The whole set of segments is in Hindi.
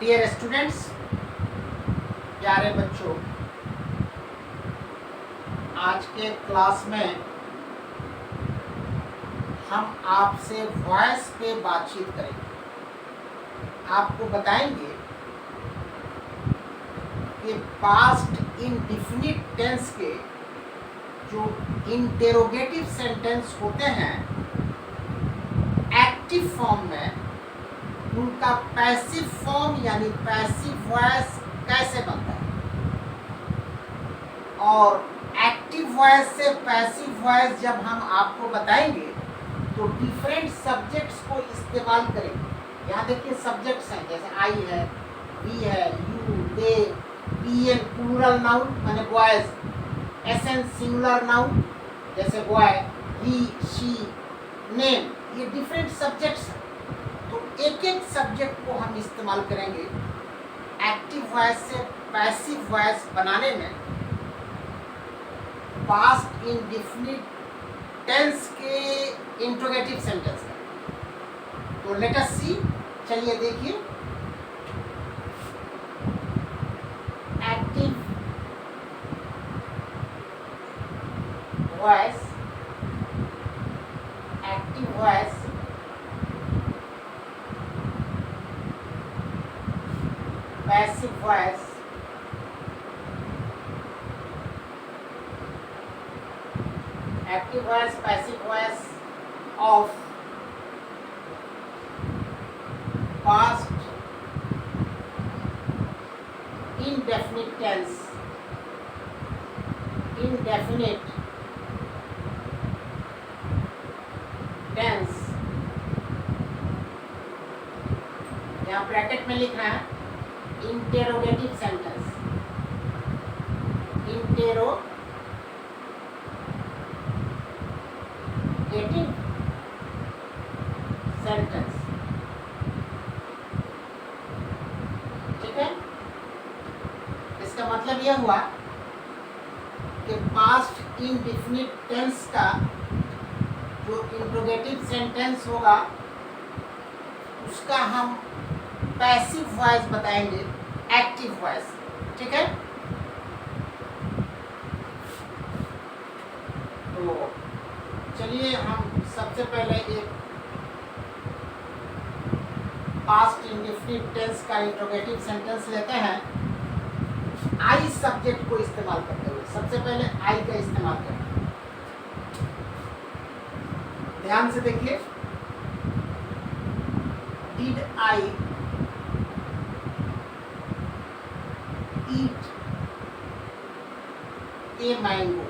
डियर स्टूडेंट्स, प्यारे बच्चों, आज के क्लास में हम आपसे वॉइस पे बातचीत करेंगे। आपको बताएंगे कि पास्ट इंडेफिनिट टेंस के जो इंटेरोगेटिव सेंटेंस होते हैं एक्टिव फॉर्म में, उनका पैसिव फॉर्म यानी पैसिव वॉइस कैसे बनता है, और एक्टिव वॉइस से पैसिव वॉइस जब हम आपको बताएंगे तो डिफरेंट सब्जेक्ट्स को इस्तेमाल करेंगे। यहाँ देखिए सब्जेक्ट्स हैं, जैसे आई है, वी है, you, they, we and plural noun माने boys, is and singular noun जैसे बॉय, ही, शी, नेम, ये डिफरेंट सब्जेक्ट्स हैं। तो एक एक सब्जेक्ट को हम इस्तेमाल करेंगे एक्टिव वॉइस से पैसिव वॉइस बनाने में। पास्ट इंडेफिनिट टेंस के इंट्रोगेटिव सेंटेंस का। तो लेट अस सी, चलिए देखिए। Active voice, active voice passive voice, active voice passive voice of past indefinite tense, indefinite tense, यहाँ ब्रैकेट में लिख रहा है इंटेरोगेटिव सेंटेंस, इंटेरोगेटिव सेंटेंस, ठीक है। इसका मतलब यह हुआ कि पास्ट इंडेफिनिट टेंस का जो इंट्रोगेटिव सेंटेंस होगा उसका हम पैसिव वॉइस बताएंगे एक्टिव वॉइस, ठीक है। तो चलिए हम सबसे पहले एक पास्ट इंडेफिनिट टेंस का इंट्रोगेटिव सेंटेंस लेते हैं आई सब्जेक्ट को इस्तेमाल करते हुए। सबसे पहले आई का इस्तेमाल करें, ध्यान से देखिए। Did I eat a mango,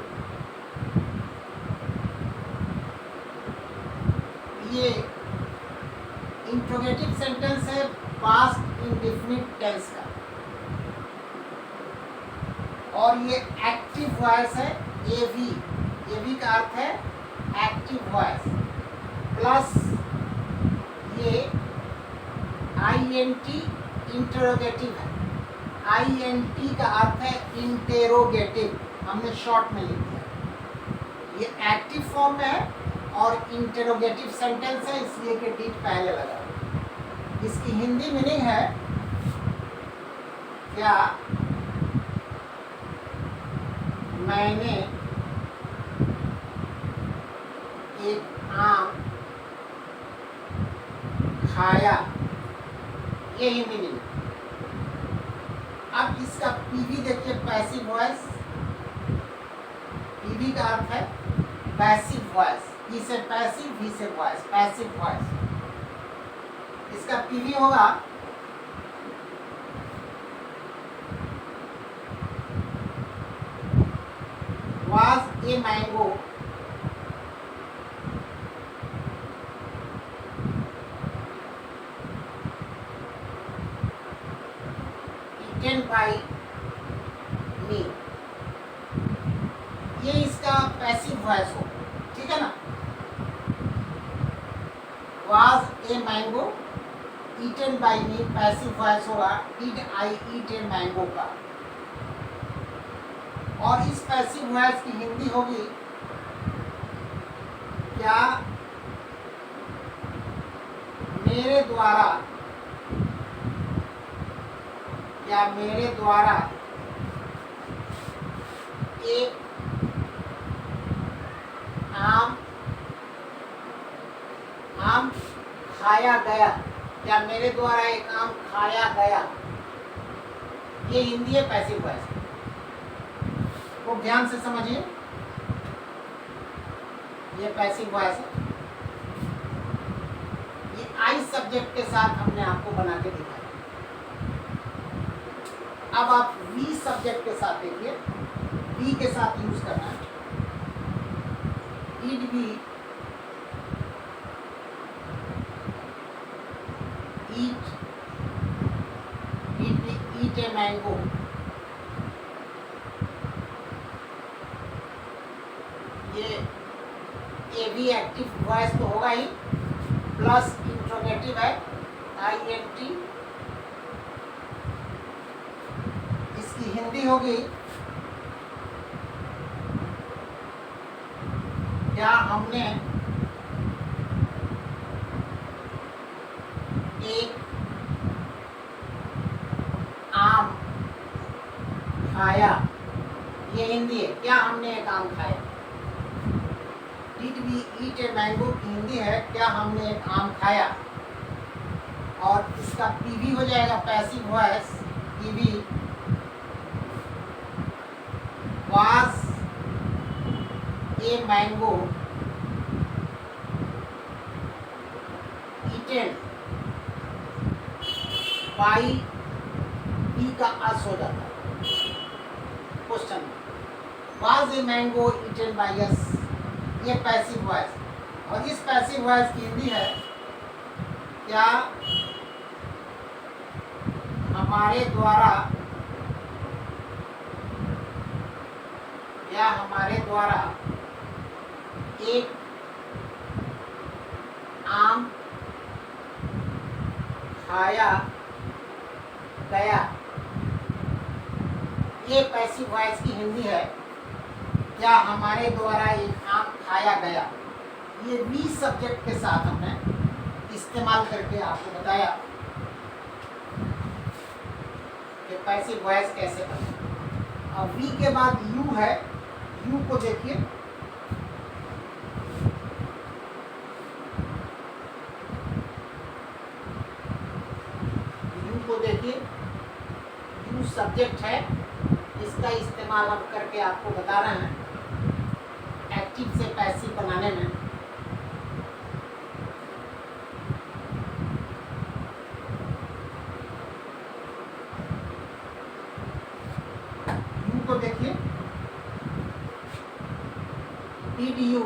ये इंट्रोगेटिव सेंटेंस है पास्ट इंडेफिनिट टेंस का, और ये एक्टिव वॉइस है एवी। एवी का अर्थ है एक्टिव वॉइस, प्लस ये आईएनटी इंटरोगेटिव है। आईएनटी का अर्थ है इंटेरोगेटिव, हमने शॉर्ट में लिख दिया। ये एक्टिव फॉर्म में है और इंटेरोगेटिव सेंटेंस है, इसलिए कि डिड पहले लगा। इसकी हिंदी मीनिंग है क्या मैंने एक आम खाया, ये हिंदी मीनिंग। अब इसका पीवी देखिए, पैसिव वॉइस। पीवी का अर्थ है पैसिव वॉइस, ही से पैसिव, ही से वॉइस, पैसिव वॉइस। इसका पीवी होगा was a mango eaten by me, ये इसका पैसिव वॉइस हो, ठीक है ना। was a mango eaten by me passive voice होगा did I eat a mango का। और इस पैसिव वॉइस की हिंदी होगी क्या मेरे द्वारा या मेरे द्वारा एक आम खाया गया, या मेरे द्वारा एक आम खाया गया, ये हिंदी है पैसिव वॉइस। वो ध्यान से समझिए, ये पैसिव वॉइस है। ये आई सब्जेक्ट के साथ हमने आपको बना के दिखाया। अब आप वी सब्जेक्ट के साथ देखिए, वी के साथ यूज करना है। Did we eat a mango, ये भी एक्टिव वॉइस तो होगा ही, प्लस इंट्रोगेटिव है INT। इसकी हिंदी होगी क्या हमने एक आम खाया, ये हिंदी है, क्या हमने एक आम खाया। Did we eat a mango की हिंदी है क्या हमने एक आम खाया, और इसका पीवी हो जाएगा passive voice, PV was a mango eaten by, P का अस हो जाता है क्वेश्चन में, was a mango eaten by us, ये पैसिव वॉइस। और इस पैसिव वॉइस की हिंदी है क्या हमारे द्वारा, या हमारे द्वारा एक आम खाया गया, ये पैसिव वॉइस की हिंदी है क्या हमारे द्वारा एक आम खाया गया। ये वी सब्जेक्ट के साथ हमने इस्तेमाल करके आपको बताया कि पैसिव वॉइस कैसे बने। अब वी के बाद यू है, यू को देखिए, यू को देखिए, यू सब्जेक्ट है, इसका इस्तेमाल हम करके आपको बता रहे हैं एक्टिव से पैसिव बनाने में। यू को देखिए, did you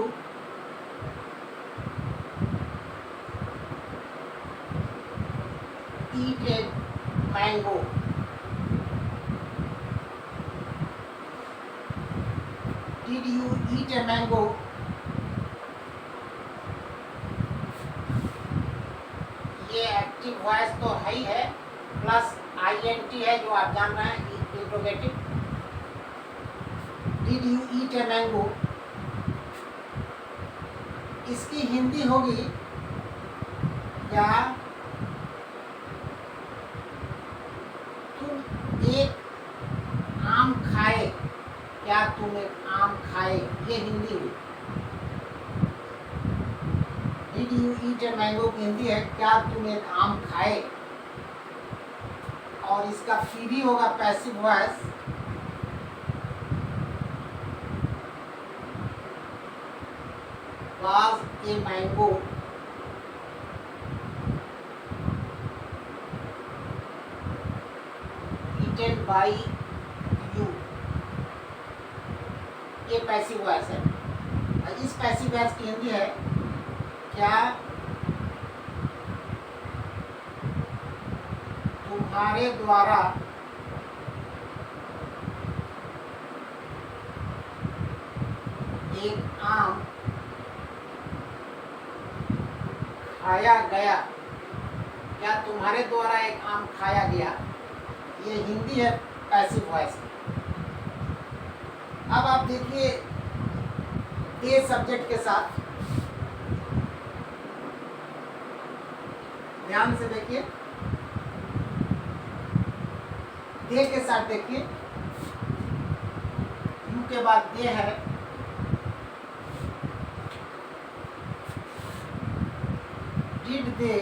eat a mango, did you eat a mango, ये एक्टिव वॉइस तो है ही है, प्लस INT है जो आप जान रहे हैं, interrogative. Did you eat a mango, इसकी हिंदी होगी क्या तुम एक आम खाए, क्या तुम एक आम खाए, ये हिंदी हुई। Did you eat a mango की हिंदी है क्या तुम एक आम खाए, और इसका पीवी होगा passive voice, was a mango eaten by you, ये पैसिव वॉइस है। और इस पैसिव वॉइस की हिंदी है क्या तुम्हारे द्वारा एक आम खाया गया, क्या तुम्हारे द्वारा एक आम खाया गया, ये हिंदी है पैसिव वॉइस। अब आप देखिए ए सब्जेक्ट के साथ, ध्यान से देखिए, दे के साथ देखिए, यू के बाद दे है, डिड दे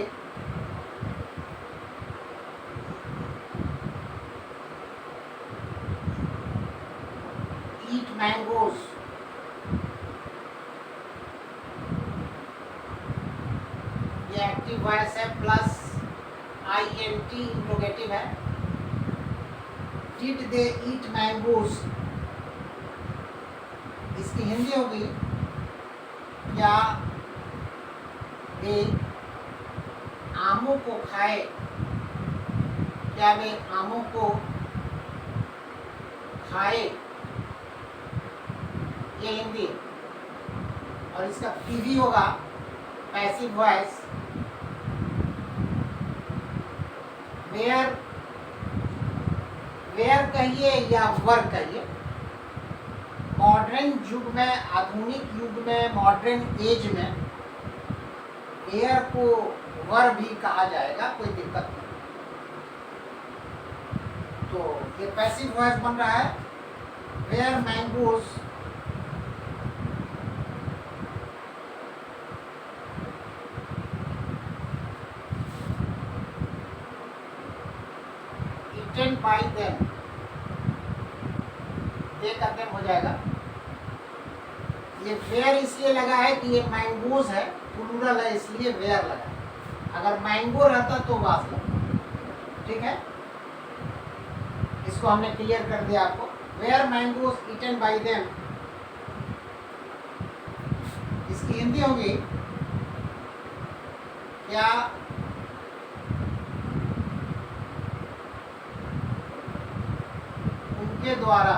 ईट मैंगोज, ये एक्टिव वॉइस है प्लस INT इंट्रोगेटिव है। डिड दे ईट मैंगोज, इसकी हिंदी होगी क्या वे आमों को खाए, क्या वे आमों को खाए, ये हिंदी। और इसका पीवी होगा पैसिव वॉइस, वेयर, वेयर कहिए या वर कहिए। मॉडर्न युग में, आधुनिक युग में, मॉडर्न एज में वेयर को वर भी कहा जाएगा, कोई दिक्कत नहीं। तो ये पैसिव वॉइस बन रहा है, were mangoes eaten by them, they का them हो जाएगा। ये वेयर इसलिए लगा है कि ये मैंगोज है, प्लूरल है, इसलिए वेयर लगा है। अगर मैंगो रहता तो वाज लगता। ठीक है, इसको हमने क्लियर कर दिया आपको। Were mangoes eaten by them, इसकी हिंदी होगी क्या उनके द्वारा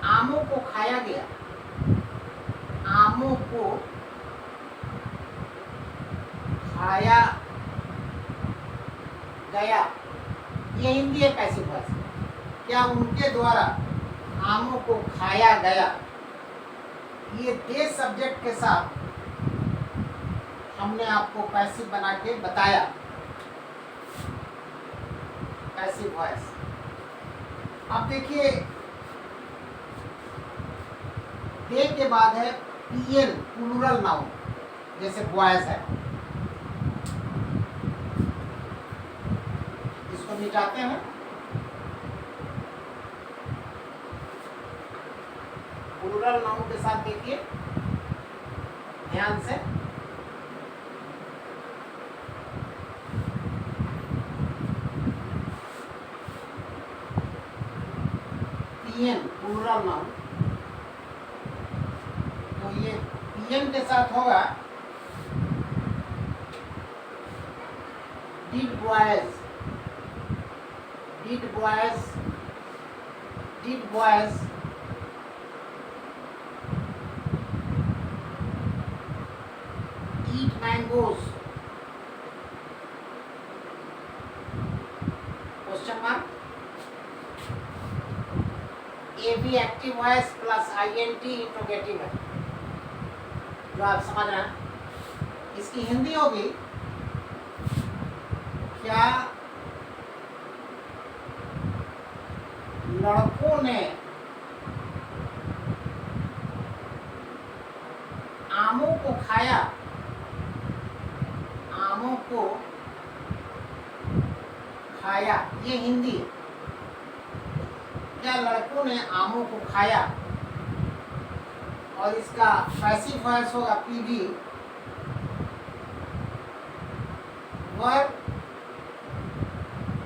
आमों को खाया गया, आमों को खाया गया, ये हिंदी है पैसिव वॉइस। क्या उनके द्वारा आमों को खाया गया, ये दे सब्जेक्ट के साथ हमने आपको पैसिव बना के बताया, पैसिव वॉइस। अब देखिए दे के बाद है PN प्लूरल नाउन, जैसे बॉयज है, इसको मिटाते हैं। प्लूरल नाउन के साथ देखिए ध्यान से, PN प्लूरल नाउन, तो ये PN के साथ होगा did boys, did boys, did boys eat mangoes, question mark. ये भी active voice plus INT interrogative है, जो आप समझ रहे हैं। इसकी हिंदी होगी क्या लड़कों ने आमों को खाया, आमों को खाया, ये हिंदी है। क्या लड़कों ने आमों को खाया, और इसका पैसिव वॉइस होगा PV, वर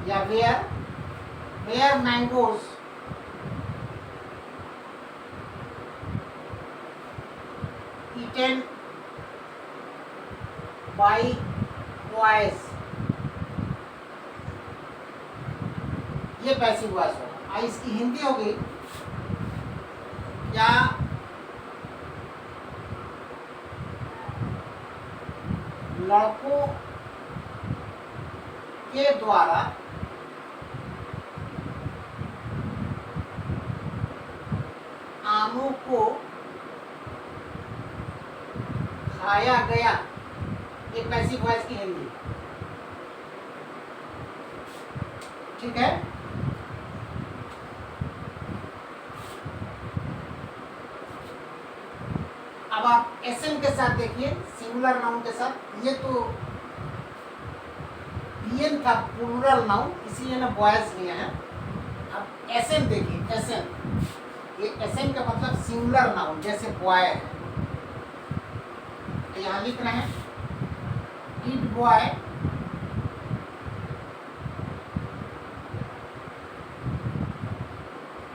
या were, were mangoes eaten by boys, ये पैसिव वॉइस होगा। इसकी हिंदी होगी क्या लड़कों के द्वारा आमों को खाया गया, एक पैसिव वॉइस की हिंदी। ठीक है। अब आप एसएन के साथ देखिए, सिंगुलर नाउन के साथ। ये तो बीएन था प्लूरल नाउन, इसीलिए ना बॉयज लिया है। अब एसएन देखिए, एसएन, ये एसएन का मतलब सिंगुलर नाउन, जैसे बॉय है, तो यहाँ लिख रहे हैं did boy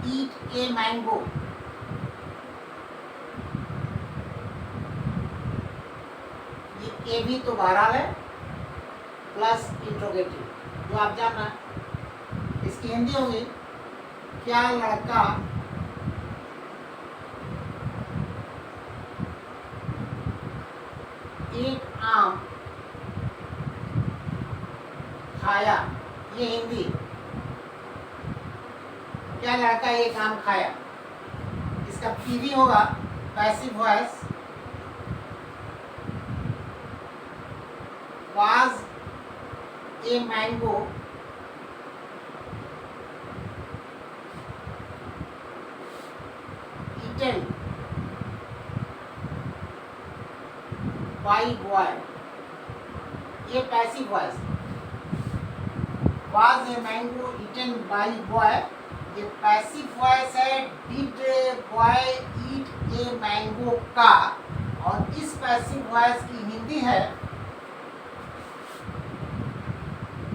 eat a mango. ये ए भी तो बहरहाल है प्लस इंट्रोगेटिव, जो आप जानना है। इसकी हिंदी होगी, क्या लड़का एक आम खाया। ये हिंदी, क्या लड़का एक आम खाया। इसका पीवी होगा passive voice, was a mango eaten by boy। ये passive voice, was a mango eaten by boy, ये पैसिव वॉइस है did boy eat a mango का। और इस पैसिव वॉइस की हिंदी है,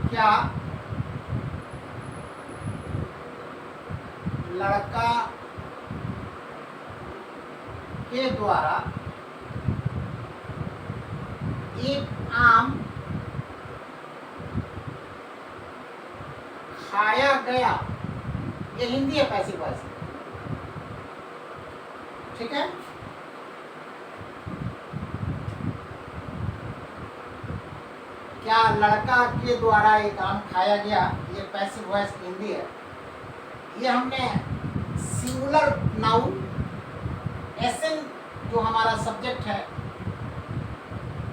क्या लड़का के द्वारा एक आम खाया गया। ये हिंदी है पैसिव वॉइस, ठीक है। क्या लड़का के द्वारा एक आम खाया गया, ये पैसिव वॉइस की हिंदी है। ये हमने सिंगुलर नाउन एसएन जो हमारा सब्जेक्ट है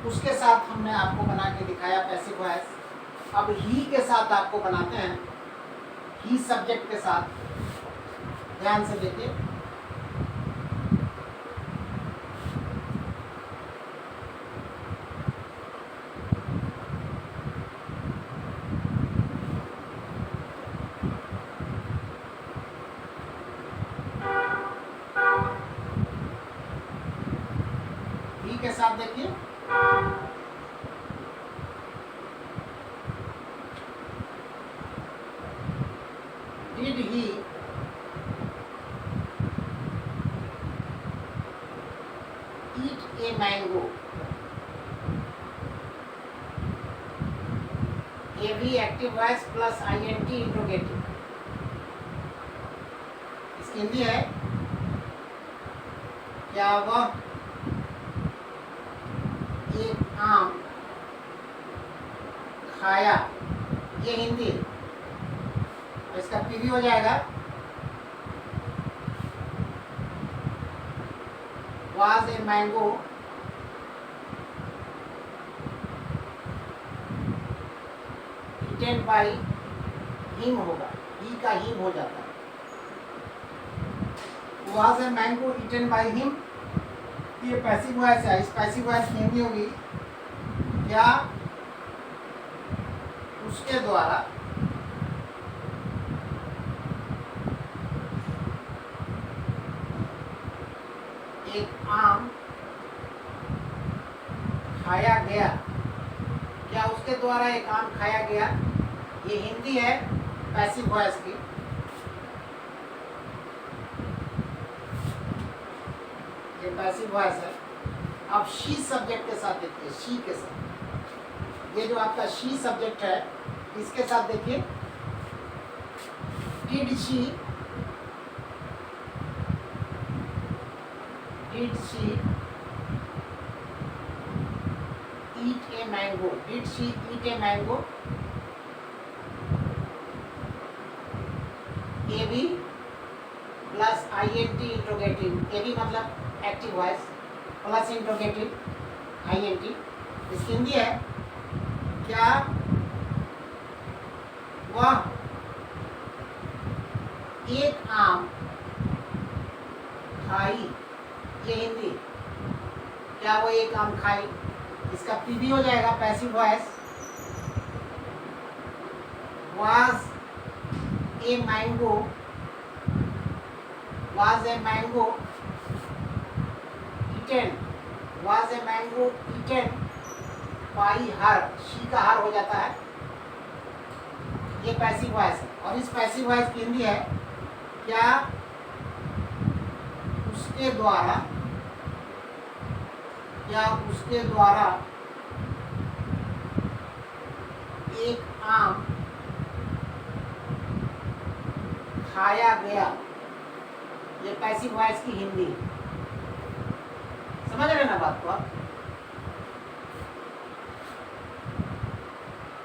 उसके साथ हमने आपको बना के दिखाया पैसिव वॉइस। अब ही के साथ आपको बनाते हैं, ही सब्जेक्ट के साथ। ध्यान से देखिए, के साथ देखिए, did he eat a mango. ये भी active voice plus INT interrogative. इसकी हिंदी है, क्या वह एक आम खाया। ये हिंदी, इसका पीवी हो जाएगा was a mango eaten by him होगा, ही का हिम हो जाता है। was a mango eaten by him, ये पैसिव वॉइस है। इस पैसिव वॉइस की हिंदी होगी, क्या उसके द्वारा एक आम खाया गया। क्या उसके द्वारा एक आम खाया गया, ये हिंदी है पैसिव वॉइस की। ये पैसिव वॉइस है। अब शी सब्जेक्ट के साथ देखिए, शी के साथ, ये जो आपका शी सब्जेक्ट है इसके साथ देखिए, did she eat a mango, did she eat a mango। A B plus INT interrogative, A B मतलब active voice plus interrogative INT। इसकी हिंदी है, क्या वह एक आम खाई, ये हिंदी, क्या वो एक आम खाई, इसका पीवी हो जाएगा passive voice. was a mango, was a mango eaten, was a mango eaten by her, she का हर हो जाता है, ये पैसिव वॉइस है। और इस पैसिव वॉइस की हिंदी है क्या उसके द्वारा, क्या उसके द्वारा एक आम खाया गया, ये पैसिव वॉइस की हिंदी। समझ रहे ना बात को आप?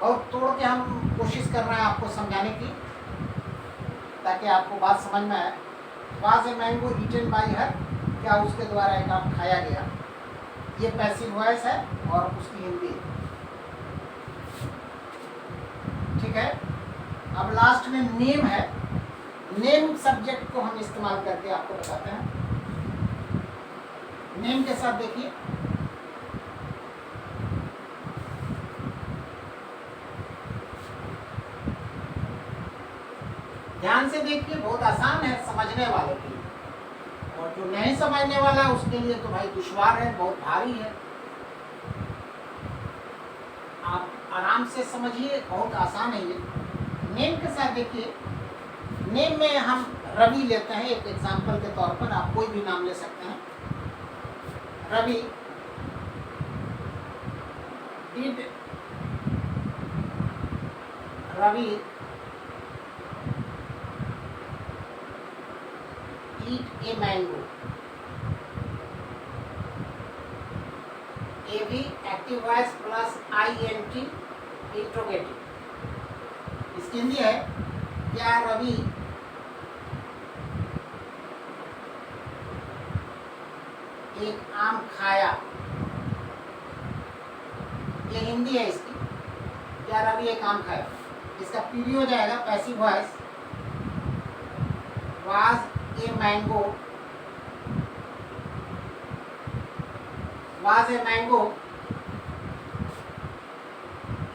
और तोड़ के हम कोशिश कर रहे हैं आपको समझाने की, ताकि आपको बात समझ में आए। Was a mango eaten by her, क्या उसके द्वारा एक आम खाया गया, ये पैसिव वॉइस है और उसकी हिंदी है। ठीक है, अब लास्ट में नेम है। नेम सब्जेक्ट को हम इस्तेमाल करके आपको बताते हैं। नेम के साथ देखिए, ध्यान से देखिए, बहुत आसान है समझने वाले के लिए, और जो नहीं समझने वाला है उसके लिए तो भाई दुश्वार है, बहुत भारी है। आप आराम से समझिए, बहुत आसान है ये। नेम के साथ देखिए, नेम में हम रवि लेते हैं एक एग्जाम्पल के तौर पर, आप कोई भी नाम ले सकते हैं। Ravi did, Ravi eat a mango, A B active voice plus INT interrogative. इसकी हिंदी है क्या रवि एक आम खाया, ये हिंदी है इसकी, क्या रवि एक आम खाया। इसका पीवी हो जाएगा passive voice, was a mango, was a mango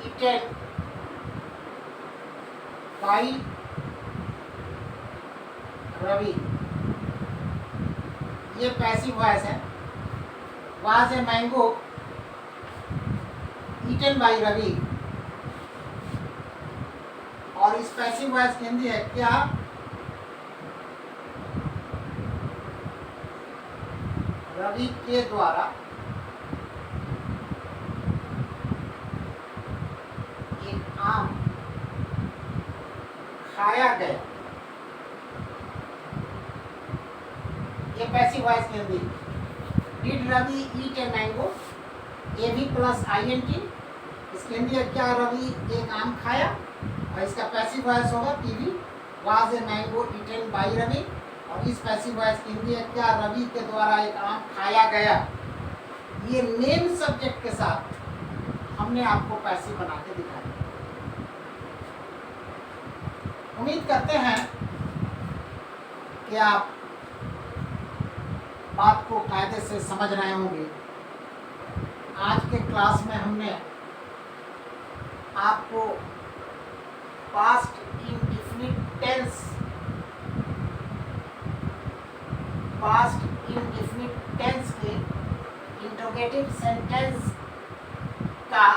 eaten by Ravi, ये पैसिव वॉइस है। Was a mango eaten by Ravi, और इस पैसिव वॉइस की हिंदी है क्या रवि के द्वारा एक आम खाया गया, ये पैसिव वॉइस की Hindi. Did Ravi eat a mango, A B plus INT, इसकी हिंदी है क्या रवि एक आम खाया, और इसका पैसिव वॉइस होगा PV, was a mango eaten by Ravi, और इस पैसिव वॉइस की हिंदी है क्या रवि के द्वारा एक आम खाया गया। ये नेम सब्जेक्ट के साथ हमने आपको पैसिव बना के दिखाया। उम्मीद करते हैं कि आप बात को कायदे से समझ रहे होंगे। आज के क्लास में हमने आपको past indefinite tense, past indefinite tense के इंट्रोगेटिव सेंटेंस का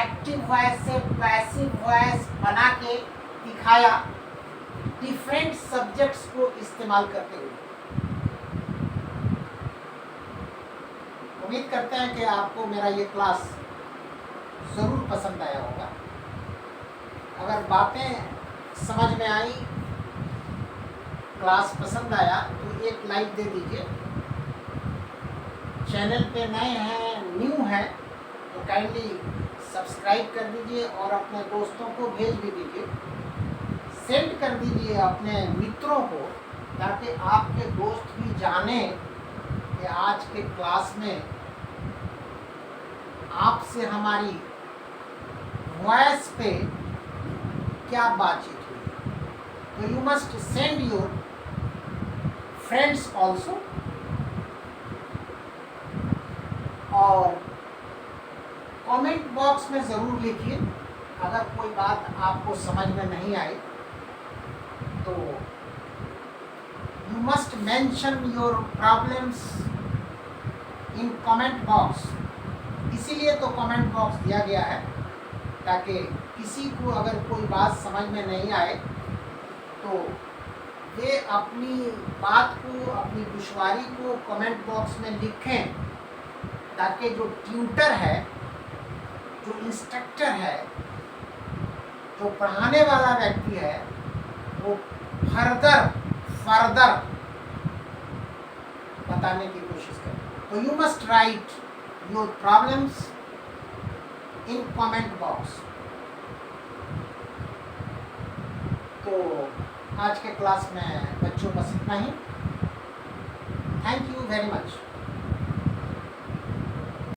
एक्टिव वॉइस से पैसिव वॉइस बना के दिखाया, डिफरेंट सब्जेक्ट्स को इस्तेमाल करते हुए। उम्मीद करते हैं कि आपको मेरा ये क्लास ज़रूर पसंद आया होगा। अगर बातें समझ में आई, क्लास पसंद आया तो एक लाइक दे दीजिए। चैनल पे नए हैं, न्यू हैं, तो काइंडली सब्सक्राइब कर दीजिए और अपने दोस्तों को भेज भी दीजिए, सेंड कर दीजिए अपने मित्रों को, ताकि आपके दोस्त भी जाने कि आज के क्लास में आपसे हमारी वॉइस पे क्या बातचीत हुई। तो you must send your friends also, और कमेंट बॉक्स में ज़रूर लिखिए अगर कोई बात आपको समझ में नहीं आई तो you must mention your problems in comment box. इसीलिए तो कमेंट बॉक्स दिया गया है ताकि किसी को अगर कोई बात समझ में नहीं आए तो वे अपनी बात को, अपनी दुश्वारी को कमेंट बॉक्स में लिखें, ताकि जो ट्यूटर है, जो इंस्ट्रक्टर है, जो पढ़ाने वाला व्यक्ति है, वो फर्दर बताने की कोशिश करे। तो you must write your problems in comment box. तो आज के क्लास में बच्चों बस इतना ही। Thank you very much.